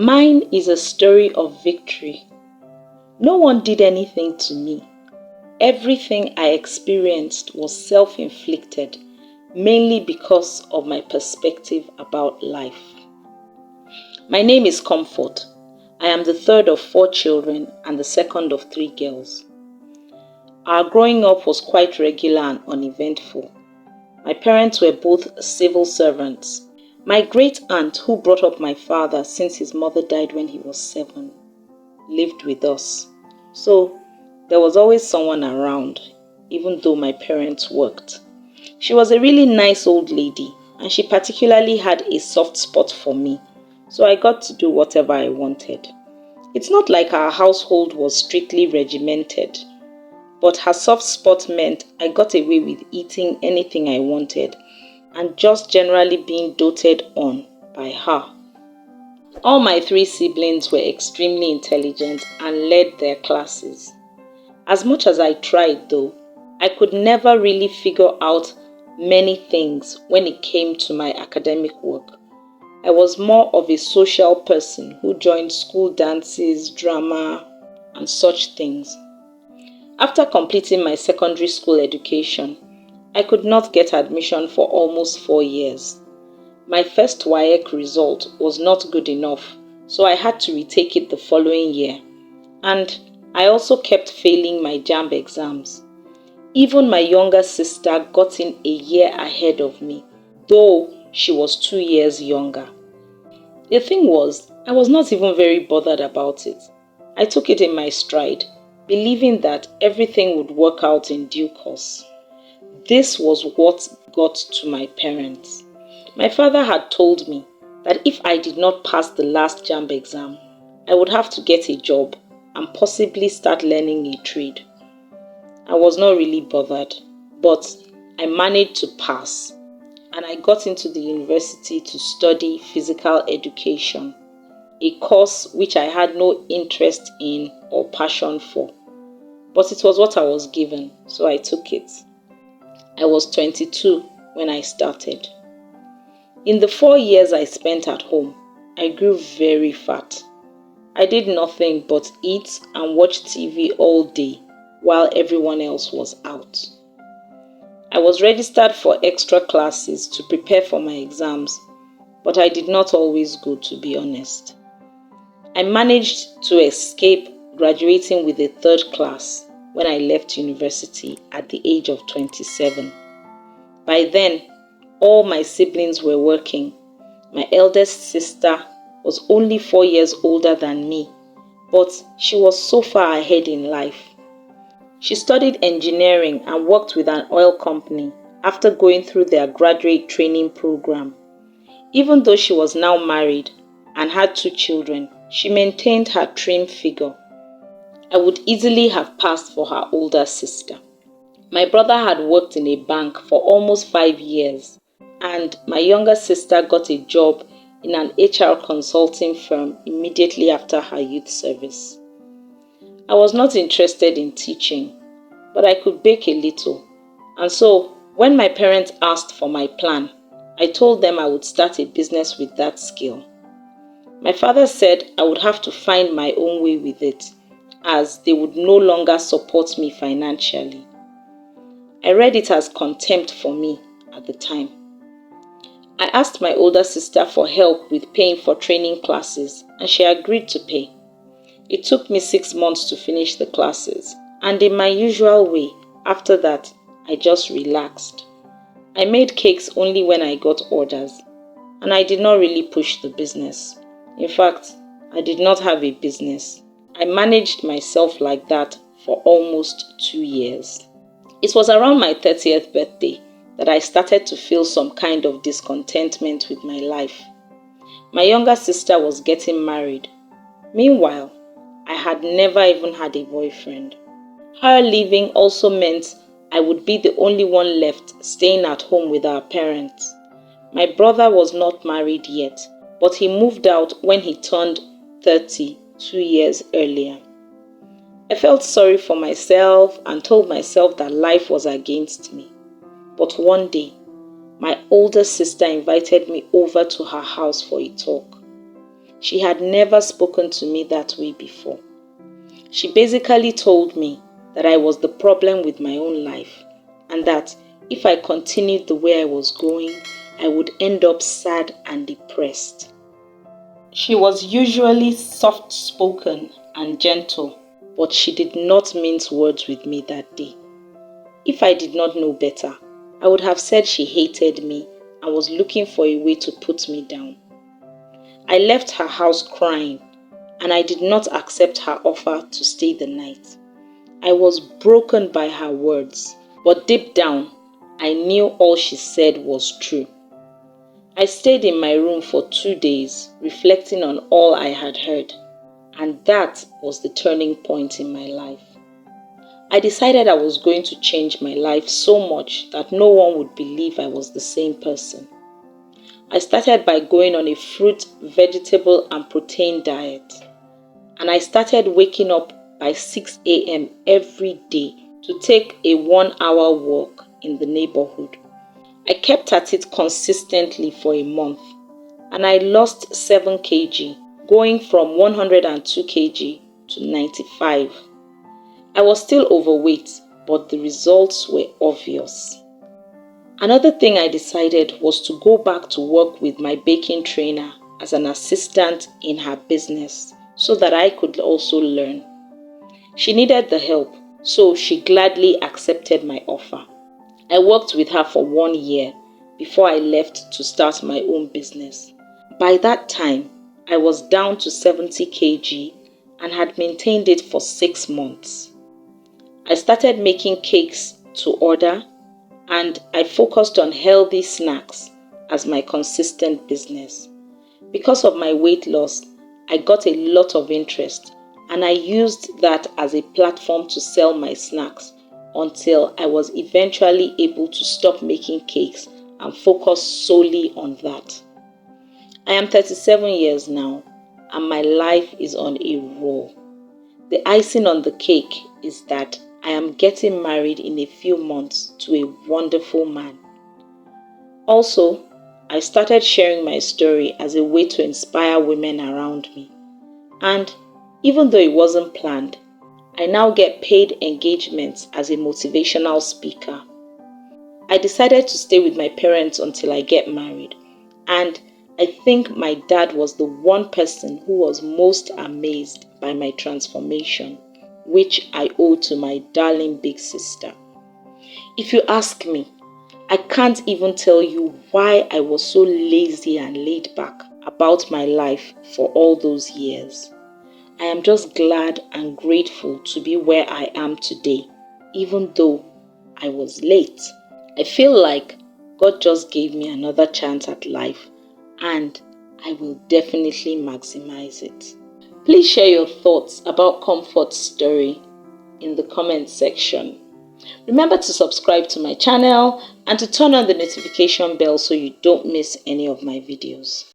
Mine is a story of victory. No one did anything to me. Everything I experienced was self-inflicted, mainly because of my perspective about life. My name is Comfort. I am the third of 4 children and the second of 3 girls. Our growing up was quite regular and uneventful. My parents were both civil servants. My great-aunt, who brought up my father since his mother died when he was 7, lived with us. So there was always someone around, even though my parents worked. She was a really nice old lady, and she particularly had a soft spot for me, so I got to do whatever I wanted. It's not like our household was strictly regimented, but her soft spot meant I got away with eating anything I wanted and just generally being doted on by her. All my 3 siblings were extremely intelligent and led their classes. As much as I tried though, I could never really figure out many things when it came to my academic work. I was more of a social person who joined school dances, drama, and such things. After completing my secondary school education, I could not get admission for almost 4 years. My first WAEC result was not good enough, so I had to retake it the following year. And I also kept failing my JAMB exams. Even my younger sister got in a year ahead of me, though she was 2 years younger. The thing was, I was not even very bothered about it. I took it in my stride, believing that everything would work out in due course. This was what got to my parents. My father had told me that if I did not pass the last JAMB exam, I would have to get a job and possibly start learning a trade. I was not really bothered, but I managed to pass, and I got into the university to study physical education, a course which I had no interest in or passion for, but it was what I was given, so I took it. I was 22 when I started. In the 4 years I spent at home, I grew very fat. I did nothing but eat and watch TV all day while everyone else was out. I was registered for extra classes to prepare for my exams, but I did not always go, to be honest. I managed to escape graduating with a 3rd class when I left university at the age of 27. By then, all my siblings were working. My eldest sister was only 4 years older than me, but she was so far ahead in life. She studied engineering and worked with an oil company after going through their graduate training program. Even though she was now married and had 2 children, she maintained her trim figure. I would easily have passed for her older sister. My brother had worked in a bank for almost 5 years, and my younger sister got a job in an HR consulting firm immediately after her youth service. I was not interested in teaching, but I could bake a little, and so when my parents asked for my plan, I told them I would start a business with that skill. My father said I would have to find my own way with it, as they would no longer support me financially. I read it as contempt for me at the time. I asked my older sister for help with paying for training classes, and she agreed to pay. It took me 6 months to finish the classes, and in my usual way, after that, I just relaxed. I made cakes only when I got orders, and I did not really push the business. In fact, I did not have a business. I managed myself like that for almost 2 years. It was around my 30th birthday that I started to feel some kind of discontentment with my life. My younger sister was getting married. Meanwhile, I had never even had a boyfriend. Her leaving also meant I would be the only one left staying at home with our parents. My brother was not married yet, but he moved out when he turned 30 2 years earlier. I felt sorry for myself and told myself that life was against me. But one day, my older sister invited me over to her house for a talk. She had never spoken to me that way before. She basically told me that I was the problem with my own life and that if I continued the way I was going, I would end up sad and depressed. She was usually soft-spoken and gentle, but she did not mince words with me that day. If I did not know better, I would have said she hated me and was looking for a way to put me down. I left her house crying, and I did not accept her offer to stay the night. I was broken by her words, but deep down, I knew all she said was true. I stayed in my room for 2 days, reflecting on all I had heard, and that was the turning point in my life. I decided I was going to change my life so much that no one would believe I was the same person. I started by going on a fruit, vegetable, and protein diet, and I started waking up by 6 a.m. every day to take a 1-hour walk in the neighborhood. I kept at it consistently for a month, and I lost 7 kg, going from 102 kg to 95. I was still overweight, but the results were obvious. Another thing I decided was to go back to work with my baking trainer as an assistant in her business so that I could also learn. She needed the help, so she gladly accepted my offer. I worked with her for 1 year before I left to start my own business. By that time, I was down to 70 kg and had maintained it for 6 months. I started making cakes to order, and I focused on healthy snacks as my consistent business. Because of my weight loss, I got a lot of interest, and I used that as a platform to sell my snacks until I was eventually able to stop making cakes and focus solely on that. I am 37 years now, and my life is on a roll. The icing on the cake is that I am getting married in a few months to a wonderful man. Also, I started sharing my story as a way to inspire women around me. And even though it wasn't planned, I now get paid engagements as a motivational speaker. I decided to stay with my parents until I get married, and I think my dad was the one person who was most amazed by my transformation, which I owe to my darling big sister. If you ask me, I can't even tell you why I was so lazy and laid back about my life for all those years. I am just glad and grateful to be where I am today, even though I was late. I feel like God just gave me another chance at life, and I will definitely maximize it. Please share your thoughts about Comfort's story in the comment section. Remember to subscribe to my channel and to turn on the notification bell so you don't miss any of my videos.